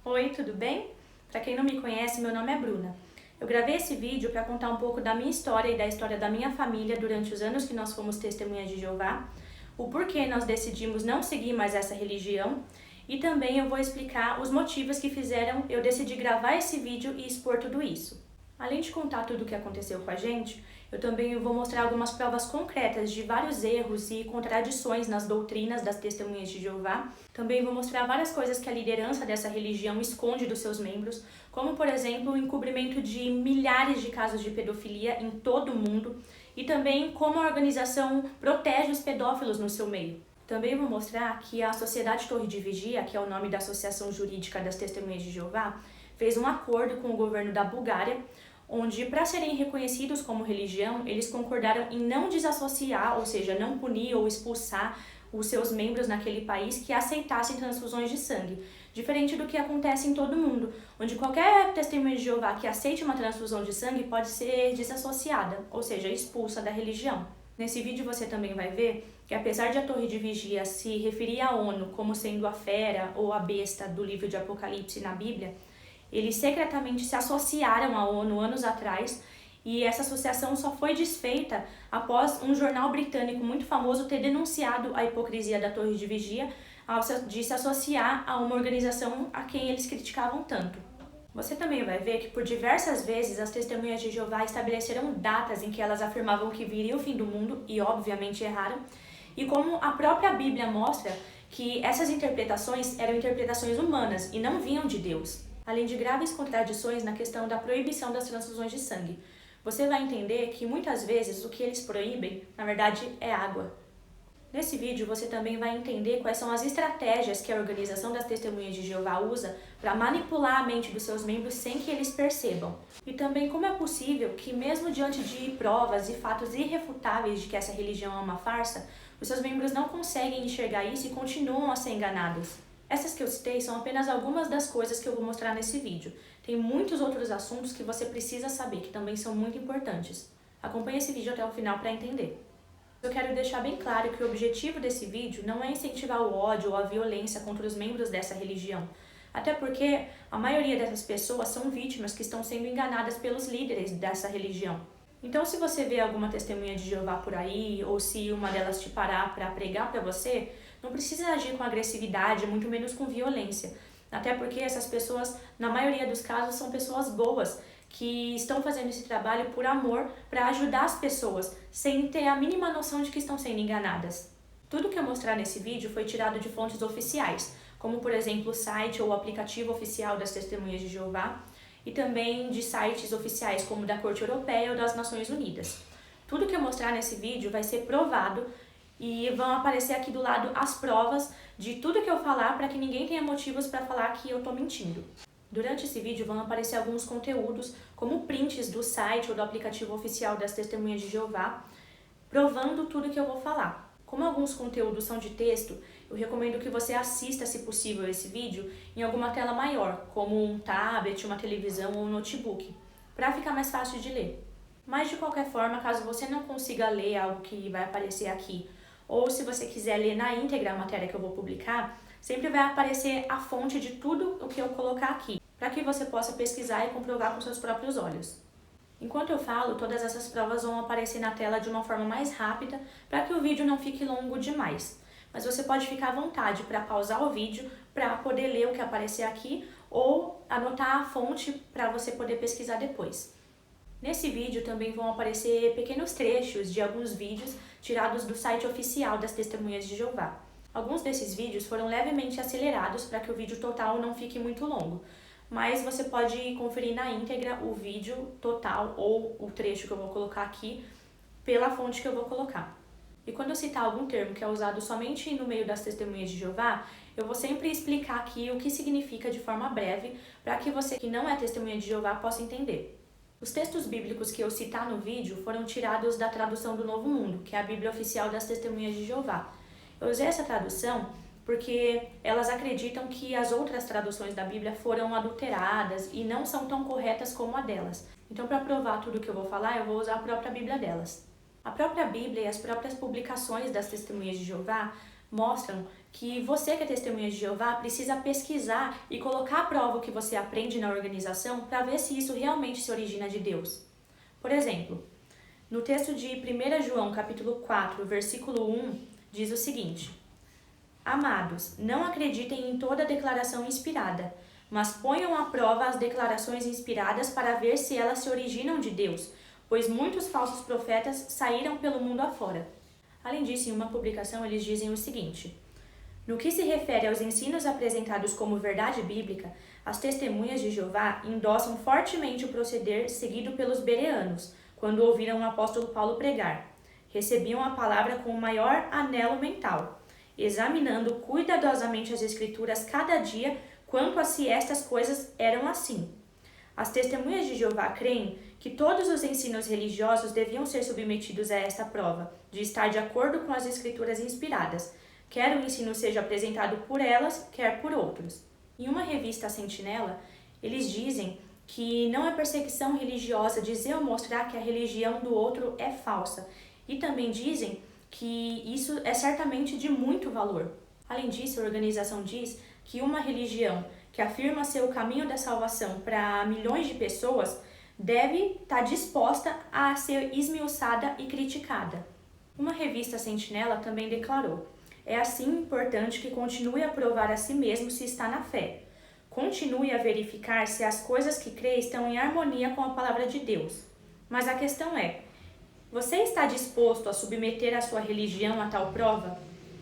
Oi, tudo bem? Para quem não me conhece, meu nome é Bruna. Eu gravei esse vídeo para contar um pouco da minha história e da história da minha família durante os anos que nós fomos testemunhas de Jeová, o porquê nós decidimos não seguir mais essa religião e também eu vou explicar os motivos que fizeram eu decidir gravar esse vídeo e expor tudo isso. Além de contar tudo o que aconteceu com a gente, eu também vou mostrar algumas provas concretas de vários erros e contradições nas doutrinas das testemunhas de Jeová. Também vou mostrar várias coisas que a liderança dessa religião esconde dos seus membros, como, por exemplo, o encobrimento de milhares de casos de pedofilia em todo o mundo e também como a organização protege os pedófilos no seu meio. Também vou mostrar que a Sociedade Torre de Vigia, que é o nome da Associação Jurídica das Testemunhas de Jeová, fez um acordo com o governo da Bulgária, onde, para serem reconhecidos como religião, eles concordaram em não desassociar, ou seja, não punir ou expulsar os seus membros naquele país que aceitassem transfusões de sangue, diferente do que acontece em todo mundo, onde qualquer testemunha de Jeová que aceite uma transfusão de sangue pode ser desassociada, ou seja, expulsa da religião. Nesse vídeo você também vai ver que, apesar de a Torre de Vigia se referir à ONU como sendo a fera ou a besta do livro de Apocalipse na Bíblia, eles secretamente se associaram à ONU anos atrás e essa associação só foi desfeita após um jornal britânico muito famoso ter denunciado a hipocrisia da Torre de Vigia de se associar a uma organização a quem eles criticavam tanto. Você também vai ver que por diversas vezes as testemunhas de Jeová estabeleceram datas em que elas afirmavam que viria o fim do mundo e obviamente erraram, e como a própria Bíblia mostra que essas interpretações eram interpretações humanas e não vinham de Deus. Além de graves contradições na questão da proibição das transfusões de sangue. Você vai entender que muitas vezes o que eles proíbem, na verdade, é água. Nesse vídeo você também vai entender quais são as estratégias que a Organização das Testemunhas de Jeová usa para manipular a mente dos seus membros sem que eles percebam. E também como é possível que, mesmo diante de provas e fatos irrefutáveis de que essa religião é uma farsa, os seus membros não conseguem enxergar isso e continuam a ser enganados. Essas que eu citei são apenas algumas das coisas que eu vou mostrar nesse vídeo. Tem muitos outros assuntos que você precisa saber, que também são muito importantes. Acompanhe esse vídeo até o final para entender. Eu quero deixar bem claro que o objetivo desse vídeo não é incentivar o ódio ou a violência contra os membros dessa religião. Até porque a maioria dessas pessoas são vítimas que estão sendo enganadas pelos líderes dessa religião. Então, se você vê alguma testemunha de Jeová por aí, ou se uma delas te parar para pregar para você, não precisa agir com agressividade, muito menos com violência. Até porque essas pessoas, na maioria dos casos, são pessoas boas, que estão fazendo esse trabalho por amor, para ajudar as pessoas, sem ter a mínima noção de que estão sendo enganadas. Tudo que eu mostrar nesse vídeo foi tirado de fontes oficiais, como por exemplo o site ou o aplicativo oficial das Testemunhas de Jeová, e também de sites oficiais como da Corte Europeia ou das Nações Unidas. Tudo que eu mostrar nesse vídeo vai ser provado e vão aparecer aqui do lado as provas de tudo que eu falar para que ninguém tenha motivos para falar que eu tô mentindo. Durante esse vídeo vão aparecer alguns conteúdos, como prints do site ou do aplicativo oficial das Testemunhas de Jeová, provando tudo que eu vou falar. Como alguns conteúdos são de texto, eu recomendo que você assista, se possível, esse vídeo em alguma tela maior, como um tablet, uma televisão ou um notebook, para ficar mais fácil de ler. Mas, de qualquer forma, caso você não consiga ler algo que vai aparecer aqui, ou se você quiser ler na íntegra a matéria que eu vou publicar, sempre vai aparecer a fonte de tudo o que eu colocar aqui, para que você possa pesquisar e comprovar com seus próprios olhos. Enquanto eu falo, todas essas provas vão aparecer na tela de uma forma mais rápida, para que o vídeo não fique longo demais. Mas você pode ficar à vontade para pausar o vídeo, para poder ler o que aparecer aqui, ou anotar a fonte para você poder pesquisar depois. Nesse vídeo também vão aparecer pequenos trechos de alguns vídeos tirados do site oficial das Testemunhas de Jeová. Alguns desses vídeos foram levemente acelerados para que o vídeo total não fique muito longo, mas você pode conferir na íntegra o vídeo total ou o trecho que eu vou colocar aqui pela fonte que eu vou colocar. E quando eu citar algum termo que é usado somente no meio das Testemunhas de Jeová, eu vou sempre explicar aqui o que significa de forma breve, para que você que não é testemunha de Jeová possa entender. Os textos bíblicos que eu citar no vídeo foram tirados da tradução do Novo Mundo, que é a Bíblia Oficial das Testemunhas de Jeová. Eu usei essa tradução porque elas acreditam que as outras traduções da Bíblia foram adulteradas e não são tão corretas como a delas. Então, para provar tudo o que eu vou falar, eu vou usar a própria Bíblia delas. A própria Bíblia e as próprias publicações das Testemunhas de Jeová mostram que você que é testemunha de Jeová precisa pesquisar e colocar à prova o que você aprende na organização para ver se isso realmente se origina de Deus. Por exemplo, no texto de 1 João capítulo 4, versículo 1, diz o seguinte: Amados, não acreditem em toda declaração inspirada, mas ponham à prova as declarações inspiradas para ver se elas se originam de Deus, pois muitos falsos profetas saíram pelo mundo afora. Além disso, em uma publicação eles dizem o seguinte: no que se refere aos ensinos apresentados como verdade bíblica, as testemunhas de Jeová endossam fortemente o proceder seguido pelos bereanos, quando ouviram o apóstolo Paulo pregar. Recebiam a palavra com o maior anelo mental, examinando cuidadosamente as Escrituras cada dia quanto a se estas coisas eram assim. As testemunhas de Jeová creem que todos os ensinos religiosos deviam ser submetidos a esta prova, de estar de acordo com as Escrituras inspiradas, quer o ensino seja apresentado por elas, quer por outros. Em uma revista Sentinela, eles dizem que não é perseguição religiosa dizer ou mostrar que a religião do outro é falsa, e também dizem que isso é certamente de muito valor. Além disso, a organização diz que uma religião que afirma ser o caminho da salvação para milhões de pessoas deve estar disposta a ser esmiuçada e criticada. Uma revista Sentinela também declarou: é assim importante que continue a provar a si mesmo se está na fé. Continue a verificar se as coisas que crê estão em harmonia com a palavra de Deus. Mas a questão é: você está disposto a submeter a sua religião a tal prova?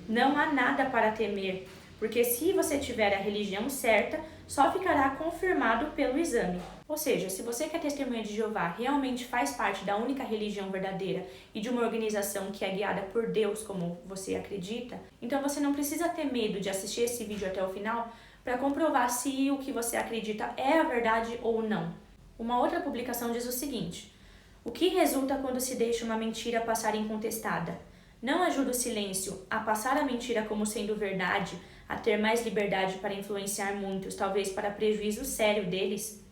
Não há nada para temer, porque se você tiver a religião certa, só ficará confirmado pelo exame. Ou seja, se você que é testemunha de Jeová realmente faz parte da única religião verdadeira e de uma organização que é guiada por Deus, como você acredita, então você não precisa ter medo de assistir esse vídeo até o final para comprovar se o que você acredita é a verdade ou não. Uma outra publicação diz o seguinte: o que resulta quando se deixa uma mentira passar incontestada? Não ajuda o silêncio a passar a mentira como sendo verdade, a ter mais liberdade para influenciar muitos, talvez para prejuízo sério deles?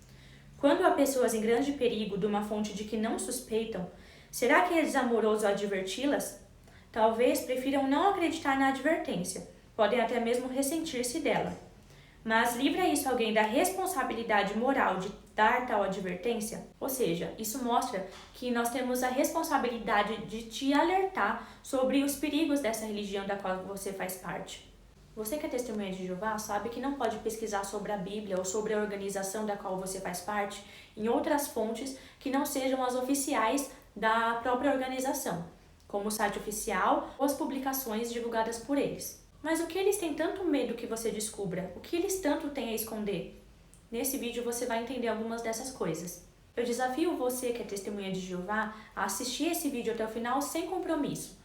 Quando há pessoas em grande perigo de uma fonte de que não suspeitam, será que é desamoroso adverti-las? Talvez prefiram não acreditar na advertência, podem até mesmo ressentir-se dela. Mas livra isso alguém da responsabilidade moral de dar tal advertência? Ou seja, isso mostra que nós temos a responsabilidade de te alertar sobre os perigos dessa religião da qual você faz parte. Você que é testemunha de Jeová sabe que não pode pesquisar sobre a Bíblia ou sobre a organização da qual você faz parte em outras fontes que não sejam as oficiais da própria organização, como o site oficial ou as publicações divulgadas por eles. Mas o que eles têm tanto medo que você descubra? O que eles tanto têm a esconder? Nesse vídeo você vai entender algumas dessas coisas. Eu desafio você que é testemunha de Jeová a assistir esse vídeo até o final sem compromisso.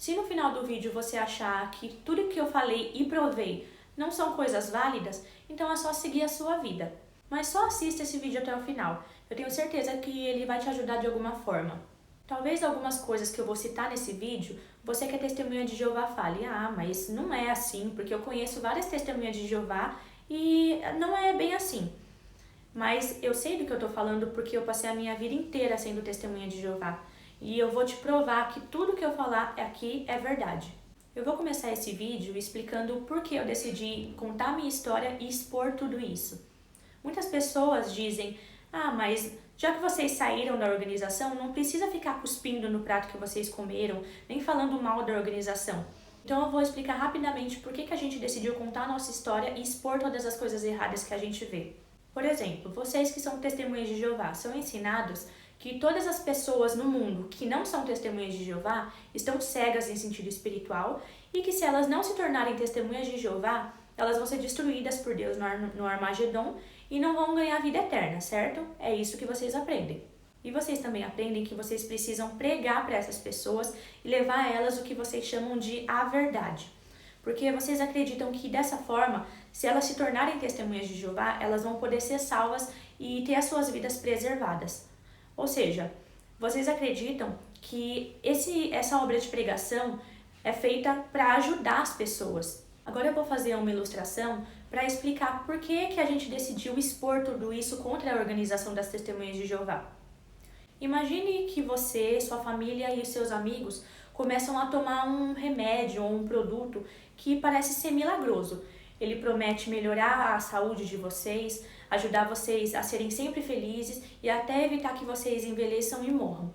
Se no final do vídeo você achar que tudo que eu falei e provei não são coisas válidas, então é só seguir a sua vida. Mas só assista esse vídeo até o final. Eu tenho certeza que ele vai te ajudar de alguma forma. Talvez algumas coisas que eu vou citar nesse vídeo, você que é testemunha de Jeová fale: ah, mas não é assim, porque eu conheço várias testemunhas de Jeová e não é bem assim. Mas eu sei do que eu estou falando porque eu passei a minha vida inteira sendo testemunha de Jeová. E eu vou te provar que tudo que eu falar aqui é verdade. Eu vou começar esse vídeo explicando por que eu decidi contar minha história e expor tudo isso. Muitas pessoas dizem: ah, mas já que vocês saíram da organização, não precisa ficar cuspindo no prato que vocês comeram, nem falando mal da organização. Então eu vou explicar rapidamente por que a gente decidiu contar a nossa história e expor todas as coisas erradas que a gente vê. Por exemplo, vocês que são testemunhas de Jeová são ensinados que todas as pessoas no mundo que não são testemunhas de Jeová estão cegas em sentido espiritual e que se elas não se tornarem testemunhas de Jeová, elas vão ser destruídas por Deus no Armagedon e não vão ganhar vida eterna, certo? É isso que vocês aprendem. E vocês também aprendem que vocês precisam pregar para essas pessoas e levar a elas o que vocês chamam de a verdade. Porque vocês acreditam que dessa forma, se elas se tornarem testemunhas de Jeová, elas vão poder ser salvas e ter as suas vidas preservadas. Ou seja, vocês acreditam que essa obra de pregação é feita para ajudar as pessoas. Agora eu vou fazer uma ilustração para explicar por que a gente decidiu expor tudo isso contra a organização das Testemunhas de Jeová. Imagine que você, sua família e os seus amigos começam a tomar um remédio ou um produto que parece ser milagroso. Ele promete melhorar a saúde de vocês, ajudar vocês a serem sempre felizes e até evitar que vocês envelheçam e morram.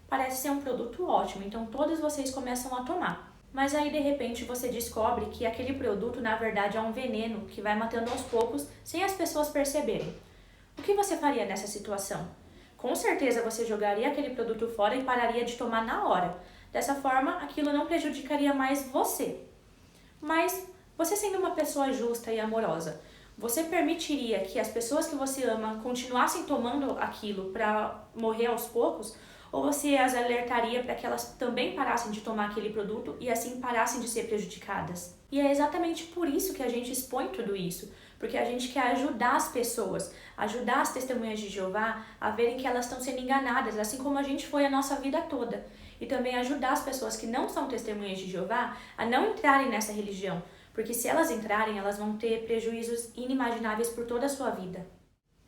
Parece ser um produto ótimo, então todos vocês começam a tomar. Mas aí de repente você descobre que aquele produto na verdade é um veneno que vai matando aos poucos sem as pessoas perceberem. O que você faria nessa situação? Com certeza você jogaria aquele produto fora e pararia de tomar na hora. Dessa forma, aquilo não prejudicaria mais você. Mas você sendo uma pessoa justa e amorosa, você permitiria que as pessoas que você ama continuassem tomando aquilo para morrer aos poucos? Ou você as alertaria para que elas também parassem de tomar aquele produto e assim parassem de ser prejudicadas? E é exatamente por isso que a gente expõe tudo isso, porque a gente quer ajudar as pessoas, ajudar as testemunhas de Jeová a verem que elas estão sendo enganadas, assim como a gente foi a nossa vida toda. E também ajudar as pessoas que não são testemunhas de Jeová a não entrarem nessa religião, porque se elas entrarem, elas vão ter prejuízos inimagináveis por toda a sua vida.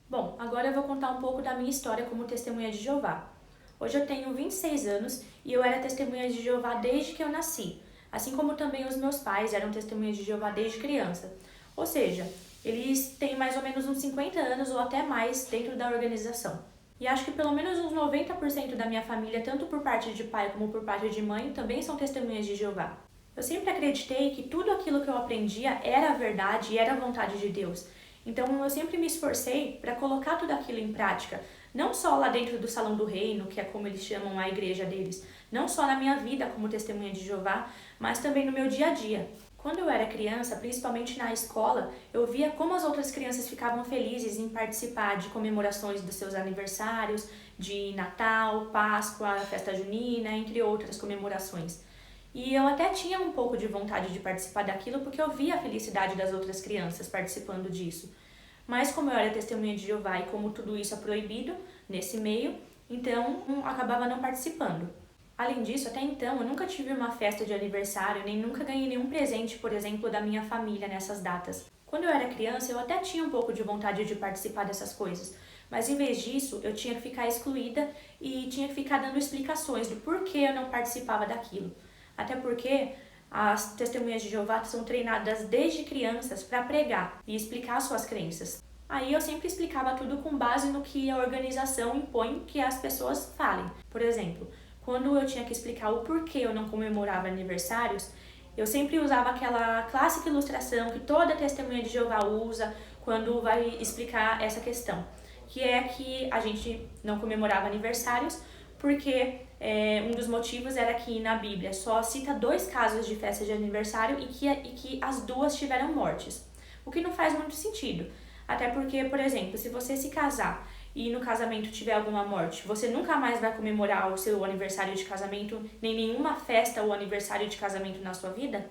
Bom, agora eu vou contar um pouco da minha história como testemunha de Jeová. Hoje eu tenho 26 anos e eu era testemunha de Jeová desde que eu nasci, assim como também os meus pais eram testemunhas de Jeová desde criança. Ou seja, eles têm mais ou menos uns 50 anos ou até mais dentro da organização. E acho que pelo menos uns 90% da minha família, tanto por parte de pai como por parte de mãe, também são testemunhas de Jeová. Eu sempre acreditei que tudo aquilo que eu aprendia era a verdade e era a vontade de Deus. Então eu sempre me esforcei para colocar tudo aquilo em prática, não só lá dentro do Salão do Reino, que é como eles chamam a igreja deles, não só na minha vida como testemunha de Jeová, mas também no meu dia a dia. Quando eu era criança, principalmente na escola, eu via como as outras crianças ficavam felizes em participar de comemorações dos seus aniversários, de Natal, Páscoa, festa junina, entre outras comemorações. E eu até tinha um pouco de vontade de participar daquilo porque eu via a felicidade das outras crianças participando disso. Mas como eu era testemunha de Jeová e como tudo isso é proibido nesse meio, então acabava não participando. Além disso, até então, eu nunca tive uma festa de aniversário, nem nunca ganhei nenhum presente, por exemplo, da minha família nessas datas. Quando eu era criança, eu até tinha um pouco de vontade de participar dessas coisas, mas em vez disso, eu tinha que ficar excluída e tinha que ficar dando explicações do porquê eu não participava daquilo. Até porque as testemunhas de Jeová são treinadas desde crianças para pregar e explicar suas crenças. Aí eu sempre explicava tudo com base no que a organização impõe que as pessoas falem. Por exemplo, quando eu tinha que explicar o porquê eu não comemorava aniversários, eu sempre usava aquela clássica ilustração que toda testemunha de Jeová usa quando vai explicar essa questão, que é que a gente não comemorava aniversários porque um dos motivos era que na Bíblia só cita 2 casos de festa de aniversário e que as 2 tiveram mortes, o que não faz muito sentido. Até porque, por exemplo, se você se casar e no casamento tiver alguma morte, você nunca mais vai comemorar o seu aniversário de casamento, nem nenhuma festa ou aniversário de casamento na sua vida?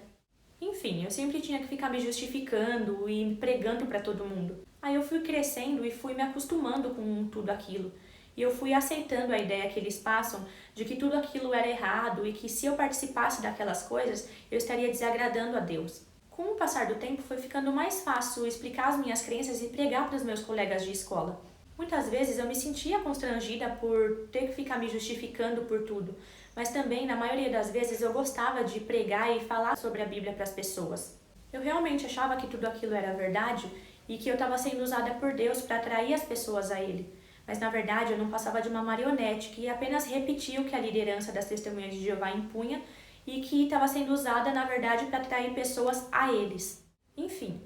Enfim, eu sempre tinha que ficar me justificando e pregando para todo mundo. Aí eu fui crescendo e fui me acostumando com tudo aquilo. E eu fui aceitando a ideia que eles passam de que tudo aquilo era errado e que se eu participasse daquelas coisas, eu estaria desagradando a Deus. Com o passar do tempo, foi ficando mais fácil explicar as minhas crenças e pregar para os meus colegas de escola. Muitas vezes eu me sentia constrangida por ter que ficar me justificando por tudo, mas também, na maioria das vezes, eu gostava de pregar e falar sobre a Bíblia para as pessoas. Eu realmente achava que tudo aquilo era verdade e que eu estava sendo usada por Deus para atrair as pessoas a Ele. Mas, na verdade, eu não passava de uma marionete que apenas repetia o que a liderança das testemunhas de Jeová impunha e que estava sendo usada, na verdade, para atrair pessoas a eles. Enfim,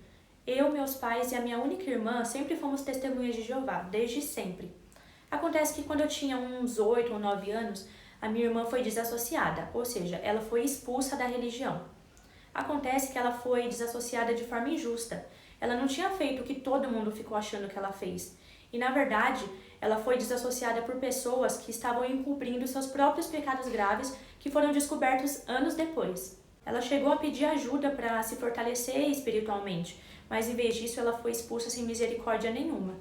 eu, meus pais e a minha única irmã sempre fomos testemunhas de Jeová, desde sempre. Acontece que quando eu tinha uns 8 ou 9 anos, a minha irmã foi desassociada, ou seja, ela foi expulsa da religião. Acontece que ela foi desassociada de forma injusta. Ela não tinha feito o que todo mundo ficou achando que ela fez. E, na verdade, ela foi desassociada por pessoas que estavam encobrindo seus próprios pecados graves que foram descobertos anos depois. Ela chegou a pedir ajuda para se fortalecer espiritualmente, mas em vez disso ela foi expulsa sem misericórdia nenhuma.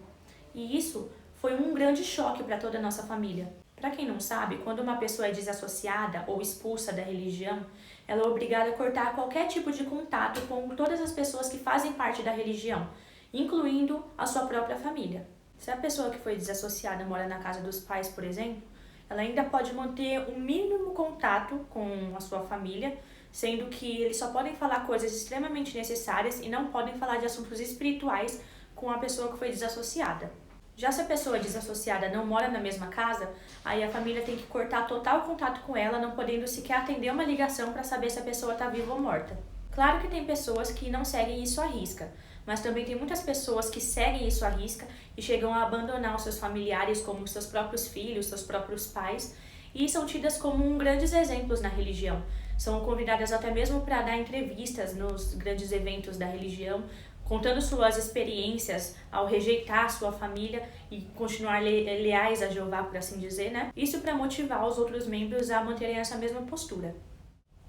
E isso foi um grande choque para toda a nossa família. Para quem não sabe, quando uma pessoa é desassociada ou expulsa da religião, ela é obrigada a cortar qualquer tipo de contato com todas as pessoas que fazem parte da religião, incluindo a sua própria família. Se a pessoa que foi desassociada mora na casa dos pais, por exemplo, ela ainda pode manter um mínimo contato com a sua família, sendo que eles só podem falar coisas extremamente necessárias e não podem falar de assuntos espirituais com a pessoa que foi desassociada. Já se a pessoa desassociada não mora na mesma casa, aí a família tem que cortar total contato com ela, não podendo sequer atender uma ligação para saber se a pessoa está viva ou morta. Claro que tem pessoas que não seguem isso à risca, mas também tem muitas pessoas que seguem isso à risca e chegam a abandonar os seus familiares, como seus próprios filhos, seus próprios pais, e são tidas como grandes exemplos na religião. São convidadas até mesmo para dar entrevistas nos grandes eventos da religião, contando suas experiências ao rejeitar a sua família e continuar leais a Jeová, por assim dizer, né? Isso para motivar os outros membros a manterem essa mesma postura.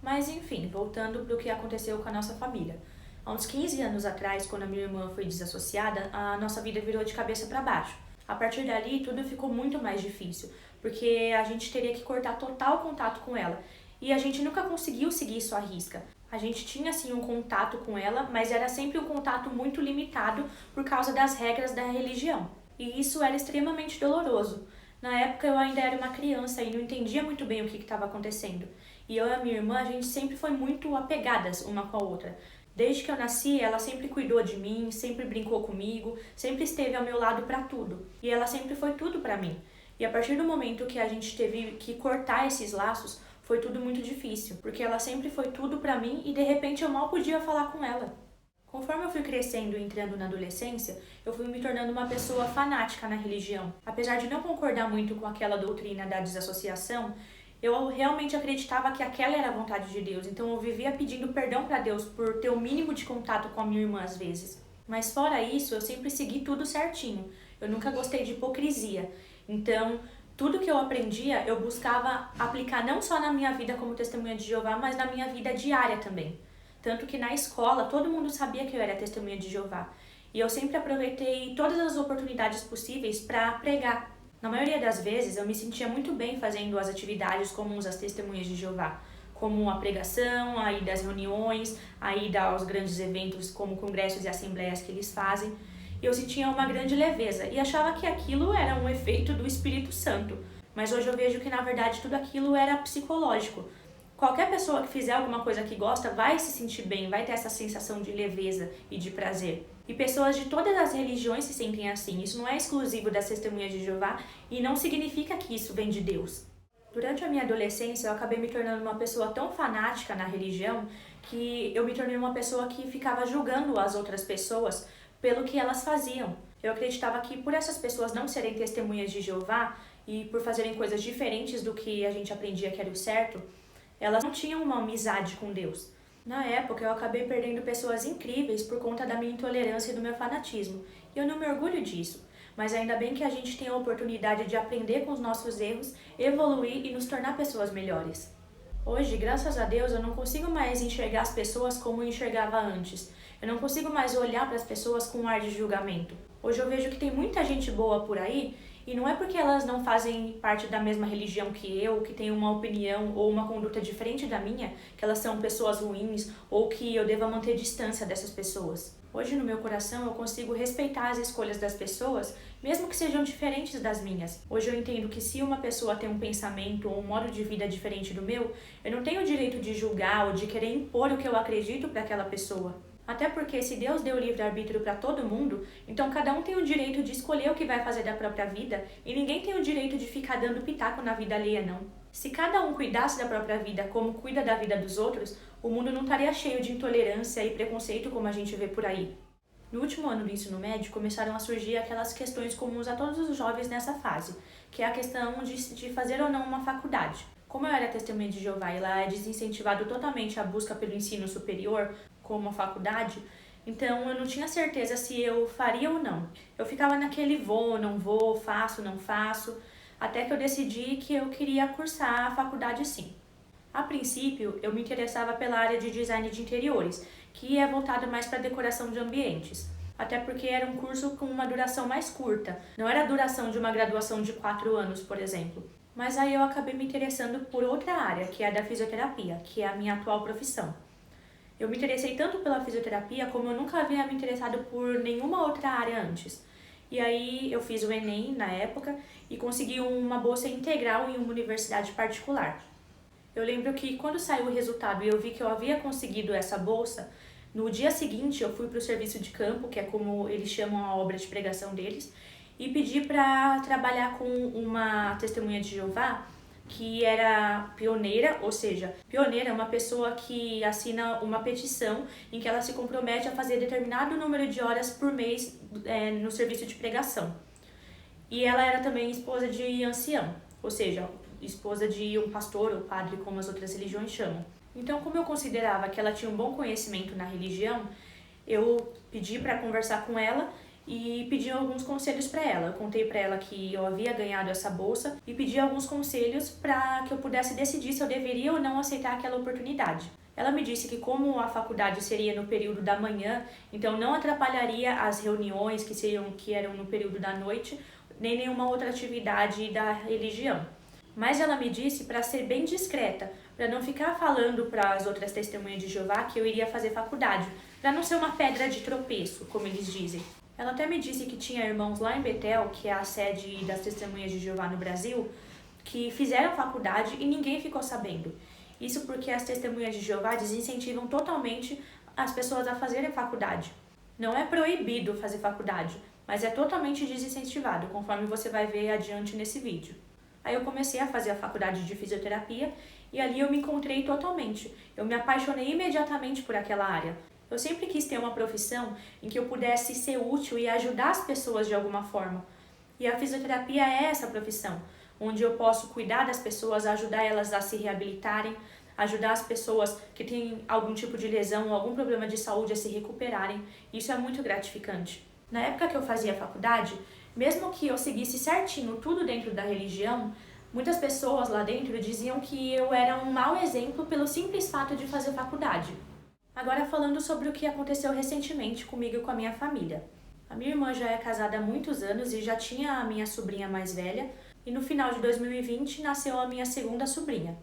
Mas enfim, voltando para o que aconteceu com a nossa família. Há uns 15 anos atrás, quando a minha irmã foi desassociada, a nossa vida virou de cabeça para baixo. A partir dali, tudo ficou muito mais difícil, porque a gente teria que cortar total contato com ela. E a gente nunca conseguiu seguir isso à risca. A gente tinha sim um contato com ela, mas era sempre um contato muito limitado por causa das regras da religião. E isso era extremamente doloroso. Na época eu ainda era uma criança e não entendia muito bem o que estava acontecendo. E eu e a minha irmã, a gente sempre foi muito apegadas uma com a outra. Desde que eu nasci, ela sempre cuidou de mim, sempre brincou comigo, sempre esteve ao meu lado para tudo. E ela sempre foi tudo para mim. E a partir do momento que a gente teve que cortar esses laços, foi tudo muito difícil, porque ela sempre foi tudo pra mim e de repente eu mal podia falar com ela. Conforme eu fui crescendo e entrando na adolescência, eu fui me tornando uma pessoa fanática na religião. Apesar de não concordar muito com aquela doutrina da desassociação, eu realmente acreditava que aquela era a vontade de Deus, então eu vivia pedindo perdão pra Deus por ter o mínimo de contato com a minha irmã às vezes. Mas fora isso, eu sempre segui tudo certinho. Eu nunca gostei de hipocrisia. Então, tudo que eu aprendia, eu buscava aplicar não só na minha vida como testemunha de Jeová, mas na minha vida diária também. Tanto que na escola, todo mundo sabia que eu era testemunha de Jeová. E eu sempre aproveitei todas as oportunidades possíveis para pregar. Na maioria das vezes, eu me sentia muito bem fazendo as atividades comuns às testemunhas de Jeová, como a pregação, a ida às reuniões, a ida aos grandes eventos como congressos e assembleias que eles fazem. Eu sentia uma grande leveza e achava que aquilo era um efeito do Espírito Santo. Mas hoje eu vejo que, na verdade, tudo aquilo era psicológico. Qualquer pessoa que fizer alguma coisa que gosta vai se sentir bem, vai ter essa sensação de leveza e de prazer. E pessoas de todas as religiões se sentem assim. Isso não é exclusivo das testemunhas de Jeová e não significa que isso vem de Deus. Durante a minha adolescência, eu acabei me tornando uma pessoa tão fanática na religião que eu me tornei uma pessoa que ficava julgando as outras pessoas pelo que elas faziam. Eu acreditava que por essas pessoas não serem testemunhas de Jeová e por fazerem coisas diferentes do que a gente aprendia que era o certo, elas não tinham uma amizade com Deus. Na época, eu acabei perdendo pessoas incríveis por conta da minha intolerância e do meu fanatismo. E eu não me orgulho disso, mas ainda bem que a gente tem a oportunidade de aprender com os nossos erros, evoluir e nos tornar pessoas melhores. Hoje, graças a Deus, eu não consigo mais enxergar as pessoas como eu enxergava antes. Eu não consigo mais olhar para as pessoas com um ar de julgamento. Hoje eu vejo que tem muita gente boa por aí, e não é porque elas não fazem parte da mesma religião que eu, que têm uma opinião ou uma conduta diferente da minha, que elas são pessoas ruins ou que eu deva manter distância dessas pessoas. Hoje no meu coração eu consigo respeitar as escolhas das pessoas, mesmo que sejam diferentes das minhas. Hoje eu entendo que se uma pessoa tem um pensamento ou um modo de vida diferente do meu, eu não tenho o direito de julgar ou de querer impor o que eu acredito para aquela pessoa. Até porque se Deus deu livre-arbítrio para todo mundo, então cada um tem o direito de escolher o que vai fazer da própria vida e ninguém tem o direito de ficar dando pitaco na vida alheia, não. Se cada um cuidasse da própria vida como cuida da vida dos outros, o mundo não estaria cheio de intolerância e preconceito como a gente vê por aí. No último ano do ensino médio, começaram a surgir aquelas questões comuns a todos os jovens nessa fase, que é a questão de fazer ou não uma faculdade. Como eu era testemunha de Jeová e lá é desincentivado totalmente a busca pelo ensino superior, como a faculdade, então eu não tinha certeza se eu faria ou não. Eu ficava naquele vou, não vou, faço, não faço, até que eu decidi que eu queria cursar a faculdade sim. A princípio, eu me interessava pela área de design de interiores, que é voltado mais para decoração de ambientes. Até porque era um curso com uma duração mais curta, não era a duração de uma graduação de 4 anos, por exemplo. Mas aí eu acabei me interessando por outra área, que é a da fisioterapia, que é a minha atual profissão. Eu me interessei tanto pela fisioterapia como eu nunca havia me interessado por nenhuma outra área antes. E aí eu fiz o Enem na época e consegui uma bolsa integral em uma universidade particular. Eu lembro que quando saiu o resultado e eu vi que eu havia conseguido essa bolsa, no dia seguinte eu fui para o serviço de campo, que é como eles chamam a obra de pregação deles, e pedi para trabalhar com uma testemunha de Jeová que era pioneira, ou seja, pioneira é uma pessoa que assina uma petição em que ela se compromete a fazer determinado número de horas por mês no serviço de pregação. E ela era também esposa de ancião, ou seja, esposa de um pastor ou padre, como as outras religiões chamam. Então, como eu considerava que ela tinha um bom conhecimento na religião, eu pedi para conversar com ela e pedi alguns conselhos para ela. Eu contei para ela que eu havia ganhado essa bolsa e pedi alguns conselhos para que eu pudesse decidir se eu deveria ou não aceitar aquela oportunidade. Ela me disse que como a faculdade seria no período da manhã, então não atrapalharia as reuniões que eram no período da noite, nem nenhuma outra atividade da religião. Mas ela me disse para ser bem discreta, para não ficar falando para as outras testemunhas de Jeová que eu iria fazer faculdade, para não ser uma pedra de tropeço, como eles dizem. Ela até me disse que tinha irmãos lá em Betel, que é a sede das Testemunhas de Jeová no Brasil, que fizeram faculdade e ninguém ficou sabendo. Isso porque as Testemunhas de Jeová desincentivam totalmente as pessoas a fazerem faculdade. Não é proibido fazer faculdade, mas é totalmente desincentivado, conforme você vai ver adiante nesse vídeo. Aí eu comecei a fazer a faculdade de fisioterapia e ali eu me encontrei totalmente. Eu me apaixonei imediatamente por aquela área. Eu sempre quis ter uma profissão em que eu pudesse ser útil e ajudar as pessoas de alguma forma. E a fisioterapia é essa profissão, onde eu posso cuidar das pessoas, ajudar elas a se reabilitarem, ajudar as pessoas que têm algum tipo de lesão ou algum problema de saúde a se recuperarem. Isso é muito gratificante. Na época que eu fazia faculdade, mesmo que eu seguisse certinho tudo dentro da religião, muitas pessoas lá dentro diziam que eu era um mau exemplo pelo simples fato de fazer faculdade. Agora falando sobre o que aconteceu recentemente comigo e com a minha família. A minha irmã já é casada há muitos anos e já tinha a minha sobrinha mais velha, e no final de 2020 nasceu a minha segunda sobrinha.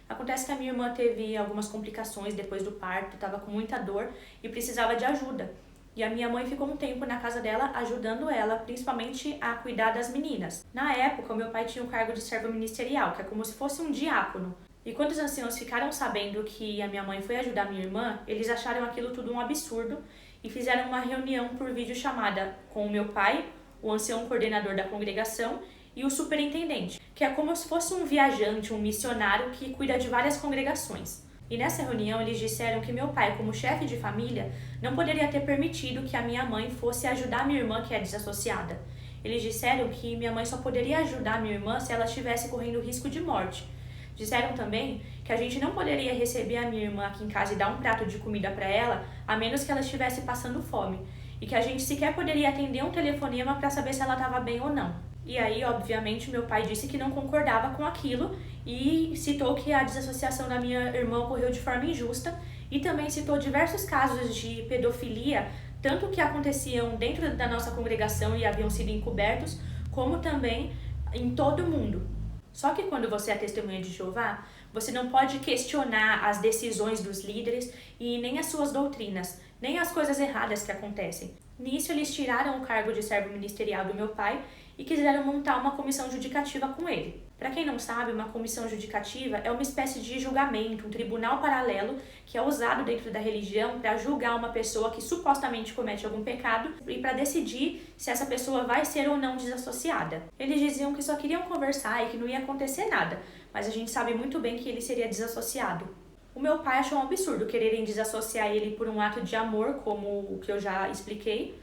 Acontece que a minha irmã teve algumas complicações depois do parto, estava com muita dor e precisava de ajuda. E a minha mãe ficou um tempo na casa dela ajudando ela, principalmente a cuidar das meninas. Na época, o meu pai tinha o cargo de servo ministerial, que é como se fosse um diácono. E quando os anciãos ficaram sabendo que a minha mãe foi ajudar a minha irmã, eles acharam aquilo tudo um absurdo e fizeram uma reunião por videochamada com o meu pai, o ancião coordenador da congregação e o superintendente, que é como se fosse um viajante, um missionário que cuida de várias congregações. E nessa reunião eles disseram que meu pai, como chefe de família, não poderia ter permitido que a minha mãe fosse ajudar a minha irmã, que é desassociada. Eles disseram que minha mãe só poderia ajudar a minha irmã se ela estivesse correndo risco de morte. Disseram também que a gente não poderia receber a minha irmã aqui em casa e dar um prato de comida para ela, a menos que ela estivesse passando fome. E que a gente sequer poderia atender um telefonema para saber se ela estava bem ou não. E aí, obviamente, meu pai disse que não concordava com aquilo e citou que a desassociação da minha irmã ocorreu de forma injusta e também citou diversos casos de pedofilia, tanto que aconteciam dentro da nossa congregação e haviam sido encobertos, como também em todo o mundo. Só que quando você é testemunha de Jeová, você não pode questionar as decisões dos líderes e nem as suas doutrinas, nem as coisas erradas que acontecem. Nisso, eles tiraram o cargo de servo ministerial do meu pai e quiseram montar uma comissão judicativa com ele. Para quem não sabe, uma comissão judicativa é uma espécie de julgamento, um tribunal paralelo que é usado dentro da religião para julgar uma pessoa que supostamente comete algum pecado e para decidir se essa pessoa vai ser ou não desassociada. Eles diziam que só queriam conversar e que não ia acontecer nada, mas a gente sabe muito bem que ele seria desassociado. O meu pai achou um absurdo quererem desassociar ele por um ato de amor, como o que eu já expliquei,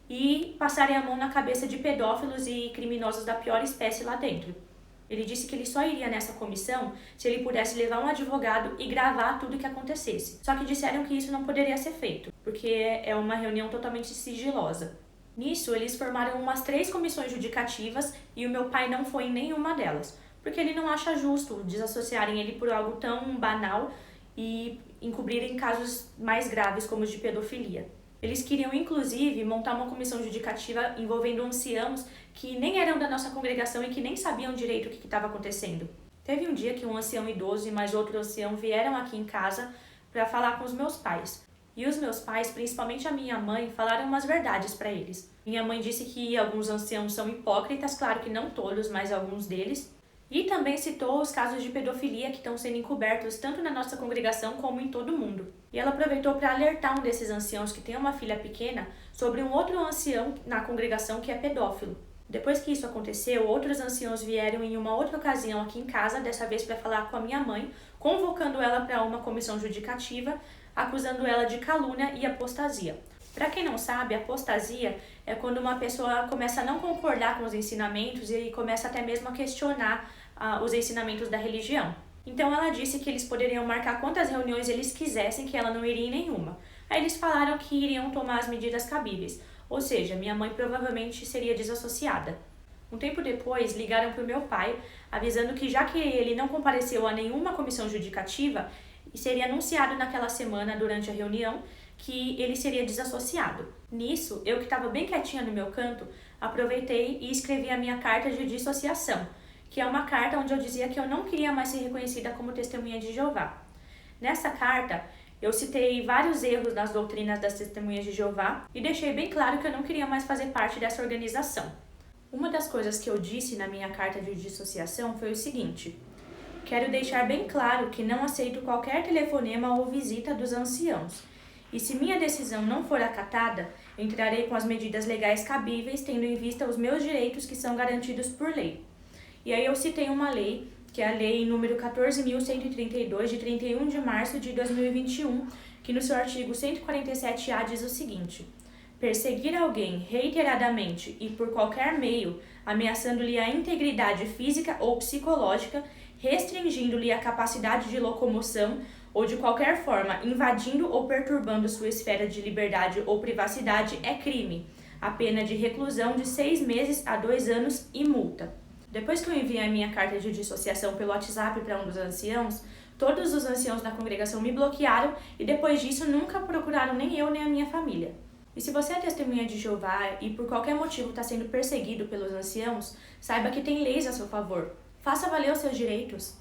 e passarem a mão na cabeça de pedófilos e criminosos da pior espécie lá dentro. Ele disse que ele só iria nessa comissão se ele pudesse levar um advogado e gravar tudo o que acontecesse. Só que disseram que isso não poderia ser feito, porque é uma reunião totalmente sigilosa. Nisso, eles formaram umas 3 comissões judicativas e o meu pai não foi em nenhuma delas, porque ele não acha justo desassociarem ele por algo tão banal e encobrirem casos mais graves como os de pedofilia. Eles queriam, inclusive, montar uma comissão judicativa envolvendo anciãos que nem eram da nossa congregação e que nem sabiam direito o que estava acontecendo. Teve um dia que um ancião idoso e mais outro ancião vieram aqui em casa para falar com os meus pais. E os meus pais, principalmente a minha mãe, falaram umas verdades para eles. Minha mãe disse que alguns anciãos são hipócritas, claro que não todos, mas alguns deles. E também citou os casos de pedofilia que estão sendo encobertos tanto na nossa congregação como em todo o mundo. E ela aproveitou para alertar um desses anciãos que tem uma filha pequena sobre um outro ancião na congregação que é pedófilo. Depois que isso aconteceu, outros anciãos vieram em uma outra ocasião aqui em casa, dessa vez para falar com a minha mãe, convocando ela para uma comissão judicativa, acusando ela de calúnia e apostasia. Para quem não sabe, apostasia é quando uma pessoa começa a não concordar com os ensinamentos e começa até mesmo a questionar os ensinamentos da religião. Então ela disse que eles poderiam marcar quantas reuniões eles quisessem, que ela não iria em nenhuma. Aí eles falaram que iriam tomar as medidas cabíveis, ou seja, minha mãe provavelmente seria desassociada. Um tempo depois, ligaram para o meu pai, avisando que já que ele não compareceu a nenhuma comissão judicativa, seria anunciado naquela semana, durante a reunião, que ele seria desassociado. Nisso, eu que estava bem quietinha no meu canto, aproveitei e escrevi a minha carta de dissociação, que é uma carta onde eu dizia que eu não queria mais ser reconhecida como testemunha de Jeová. Nessa carta, eu citei vários erros nas doutrinas das testemunhas de Jeová e deixei bem claro que eu não queria mais fazer parte dessa organização. Uma das coisas que eu disse na minha carta de dissociação foi o seguinte: quero deixar bem claro que não aceito qualquer telefonema ou visita dos anciãos. E se minha decisão não for acatada, entrarei com as medidas legais cabíveis, tendo em vista os meus direitos que são garantidos por lei. E aí eu citei uma lei, que é a lei número 14.132, de 31 de março de 2021, que no seu artigo 147-A diz o seguinte: perseguir alguém reiteradamente e por qualquer meio, ameaçando-lhe a integridade física ou psicológica, restringindo-lhe a capacidade de locomoção ou de qualquer forma invadindo ou perturbando sua esfera de liberdade ou privacidade é crime, a pena de reclusão de 6 meses a 2 anos e multa. Depois que eu enviei a minha carta de dissociação pelo WhatsApp para um dos anciãos, todos os anciãos da congregação me bloquearam e depois disso nunca procuraram nem eu nem a minha família. E se você é testemunha de Jeová e por qualquer motivo está sendo perseguido pelos anciãos, saiba que tem leis a seu favor. Faça valer os seus direitos.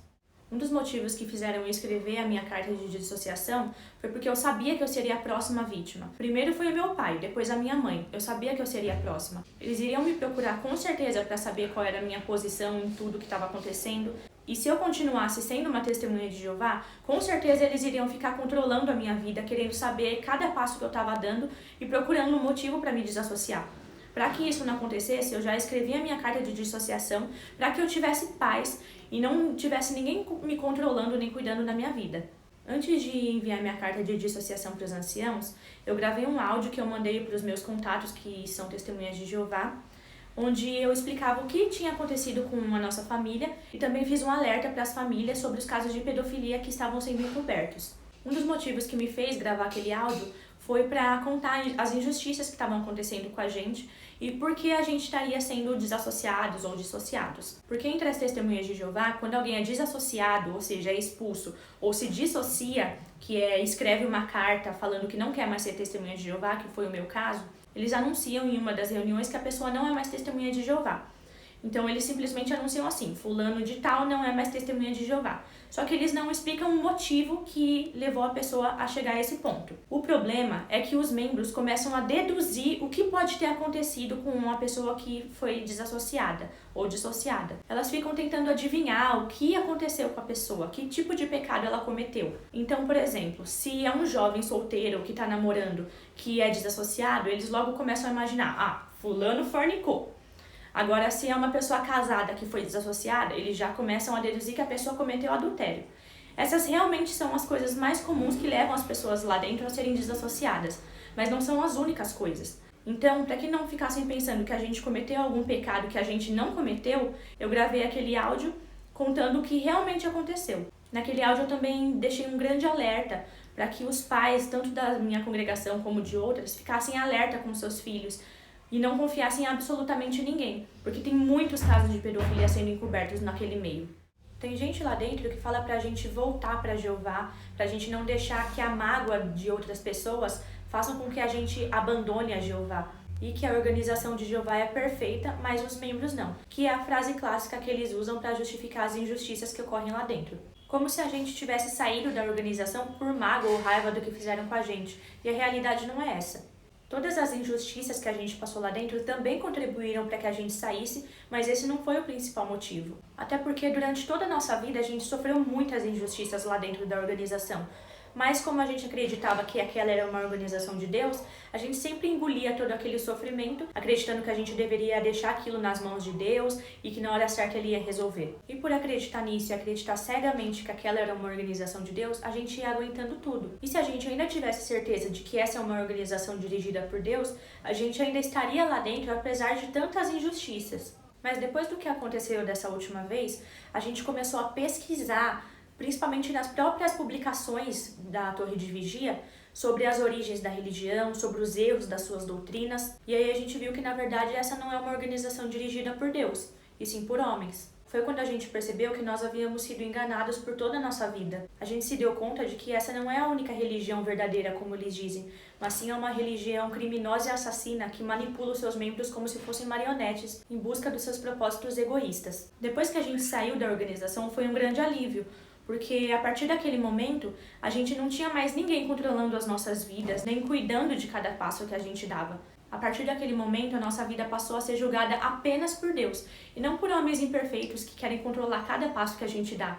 Um dos motivos que fizeram eu escrever a minha carta de dissociação foi porque eu sabia que eu seria a próxima vítima. Primeiro foi o meu pai, depois a minha mãe. Eu sabia que eu seria a próxima. Eles iriam me procurar com certeza para saber qual era a minha posição em tudo que estava acontecendo. E se eu continuasse sendo uma testemunha de Jeová, com certeza eles iriam ficar controlando a minha vida, querendo saber cada passo que eu estava dando e procurando um motivo para me desassociar. Para que isso não acontecesse, eu já escrevi a minha carta de dissociação para que eu tivesse paz e não tivesse ninguém me controlando nem cuidando da minha vida. Antes de enviar minha carta de dissociação para os anciãos, eu gravei um áudio que eu mandei para os meus contatos que são testemunhas de Jeová, onde eu explicava o que tinha acontecido com a nossa família e também fiz um alerta para as famílias sobre os casos de pedofilia que estavam sendo encobertos. Um dos motivos que me fez gravar aquele áudio foi para contar as injustiças que estavam acontecendo com a gente e por que a gente estaria sendo desassociados ou dissociados. Porque entre as testemunhas de Jeová, quando alguém é desassociado, ou seja, é expulso, ou se dissocia, que é escreve uma carta falando que não quer mais ser testemunha de Jeová, que foi o meu caso, eles anunciam em uma das reuniões que a pessoa não é mais testemunha de Jeová. Então eles simplesmente anunciam assim: fulano de tal não é mais testemunha de Jeová. Só que eles não explicam o motivo que levou a pessoa a chegar a esse ponto. O problema é que os membros começam a deduzir o que pode ter acontecido com uma pessoa que foi desassociada ou dissociada. Elas ficam tentando adivinhar o que aconteceu com a pessoa, que tipo de pecado ela cometeu. Então, por exemplo, se é um jovem solteiro que está namorando que é desassociado, eles logo começam a imaginar: fulano fornicou. Agora, se é uma pessoa casada que foi desassociada, eles já começam a deduzir que a pessoa cometeu adultério. Essas realmente são as coisas mais comuns que levam as pessoas lá dentro a serem desassociadas, mas não são as únicas coisas. Então, para que não ficassem pensando que a gente cometeu algum pecado que a gente não cometeu, eu gravei aquele áudio contando o que realmente aconteceu. Naquele áudio eu também deixei um grande alerta para que os pais, tanto da minha congregação como de outras, ficassem alerta com seus filhos, e não confiassem em absolutamente ninguém, porque tem muitos casos de pedofilia sendo encobertos naquele meio. Tem gente lá dentro que fala pra gente voltar pra Jeová, pra gente não deixar que a mágoa de outras pessoas façam com que a gente abandone a Jeová. E que a organização de Jeová é perfeita, mas os membros não. Que é a frase clássica que eles usam para justificar as injustiças que ocorrem lá dentro. como se a gente tivesse saído da organização por mágoa ou raiva do que fizeram com a gente, e a realidade não é essa. Todas as injustiças que a gente passou lá dentro também contribuíram para que a gente saísse, mas esse não foi o principal motivo. Até porque durante toda a nossa vida a gente sofreu muitas injustiças lá dentro da organização. Mas como a gente acreditava que aquela era uma organização de Deus, a gente sempre engolia todo aquele sofrimento, acreditando que a gente deveria deixar aquilo nas mãos de Deus e que na hora certa Ele ia resolver. E por acreditar nisso e acreditar cegamente que aquela era uma organização de Deus, a gente ia aguentando tudo. E se a gente ainda tivesse certeza de que essa é uma organização dirigida por Deus, a gente ainda estaria lá dentro apesar de tantas injustiças. Mas depois do que aconteceu dessa última vez, a gente começou a pesquisar, principalmente nas próprias publicações da Torre de Vigia, sobre as origens da religião, sobre os erros das suas doutrinas. E aí a gente viu que, na verdade, essa não é uma organização dirigida por Deus, e sim por homens. Foi quando a gente percebeu que nós havíamos sido enganados por toda a nossa vida. A gente se deu conta de que essa não é a única religião verdadeira, como eles dizem, mas sim é uma religião criminosa e assassina que manipula os seus membros como se fossem marionetes, em busca dos seus propósitos egoístas. Depois que a gente saiu da organização, foi um grande alívio, porque a partir daquele momento, a gente não tinha mais ninguém controlando as nossas vidas, nem cuidando de cada passo que a gente dava. A partir daquele momento, a nossa vida passou a ser julgada apenas por Deus, e não por homens imperfeitos que querem controlar cada passo que a gente dá.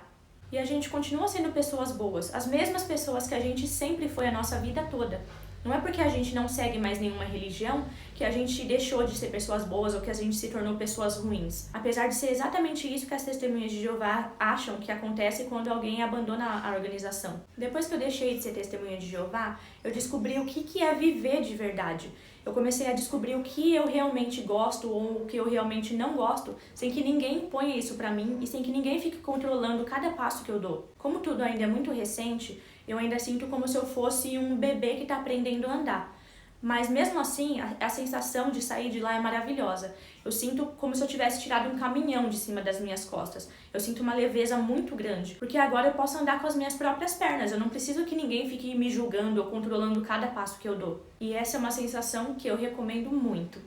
E a gente continua sendo pessoas boas, as mesmas pessoas que a gente sempre foi a nossa vida toda. Não é porque a gente não segue mais nenhuma religião que a gente deixou de ser pessoas boas ou que a gente se tornou pessoas ruins. Apesar de ser exatamente isso que as testemunhas de Jeová acham que acontece quando alguém abandona a organização. Depois que eu deixei de ser testemunha de Jeová, eu descobri o que é viver de verdade. Eu comecei a descobrir o que eu realmente gosto ou o que eu realmente não gosto, sem que ninguém imponha isso pra mim e sem que ninguém fique controlando cada passo que eu dou. Como tudo ainda é muito recente, eu ainda sinto como se eu fosse um bebê que está aprendendo a andar. Mas mesmo assim, a sensação de sair de lá é maravilhosa. Eu sinto como se eu tivesse tirado um caminhão de cima das minhas costas. Eu sinto uma leveza muito grande, porque agora eu posso andar com as minhas próprias pernas. Eu não preciso que ninguém fique me julgando ou controlando cada passo que eu dou. E essa é uma sensação que eu recomendo muito.